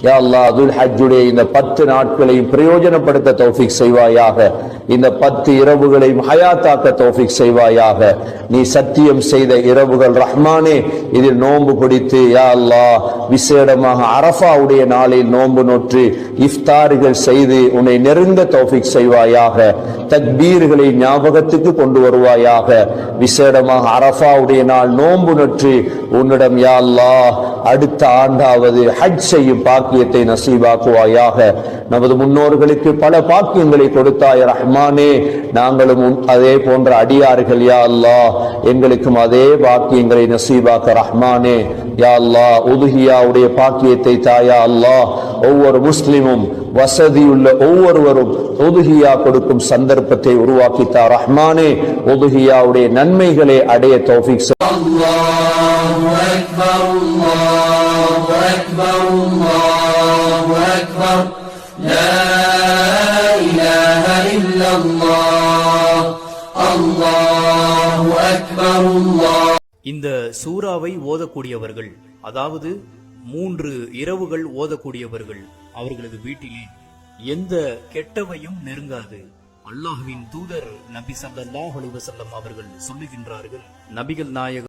யா அல்லாஹ் துல் ஹஜ்ஜுடைய இந்த 10 நாட்களையும் பிரயோஜனப்படுத்த தௌஃபீக் செய்வாயாக. இந்த 10 இரவுகளையும் ஹயாத்தாக்க தௌஃபீக் செய்வாயாக. நீ சத்தியம் செய்த இரவுகள் ரஹ்மானே, இதில் நோன்பு பிடித்து யா அல்லாஹ் விசேடமாக அரஃபாவுடைய நாளில் நோன்பு நோற்று இஃப்தார்கள் செய்து உன்னை நெருங்க தௌஃபீக் செய்வாயாக. தக்பீர்களை ஞாபகத்துக்கு கொண்டு வருவாயாக. விசேடமாக அரஃபாவுடைய நாள் நோன்பு நோற்று உன்னிடம் யா அல்லாஹ் அடுத்த ஆண்டாவது ஹஜ் செய்யும் பாக்கியத்தை நசீபாக்குவாயாக. நமது முன்னோர்களுக்கு பல பாக்கியங்களை கொடுத்தாய் ரஹ்மானே, நாங்களும் அதே போன்ற அடியார்கள் யா அல்லாஹ், எங்களுக்கும் அதே பாக்கியங்களை நசீபாக்க ரஹ்மானே. யா அல்லாஹ் உதுஹியாவுடைய பாக்கியத்தை தாயா அல்லாஹ், ஒவ்வொரு முஸ்லிமும் வசதியுள்ள ஒவ்வொருவரும் உதுஹியா கொடுக்கும் சந்தர்ப்பத்தை உருவாக்கித்தா ரஹ்மானே. உதுஹியாவுடைய நன்மைகளை அடைய தௌஃபீக் செய். அல்லாஹு அக்பர் அல்லாஹு அக்பர் அல்லாஹு அக்பர் லா இலாஹ இல்லல்லாஹ் அல்லாஹு அக்பர் அல்லாஹ். இந்த சூறாவை ஓதக்கூடியவர்கள், அதாவது 3 இரவுகள் ஓதக்கூடியவர்கள், அவர்களது வீட்டிலே எந்த கெட்டவையும் நெருங்காது. அல்லாஹ்வின் தூதர் நபி ஸல்லல்லாஹு அலைஹி வஸல்லம் அவர்கள் சொல்லுகின்றார்கள், நபிகள் நாயகம்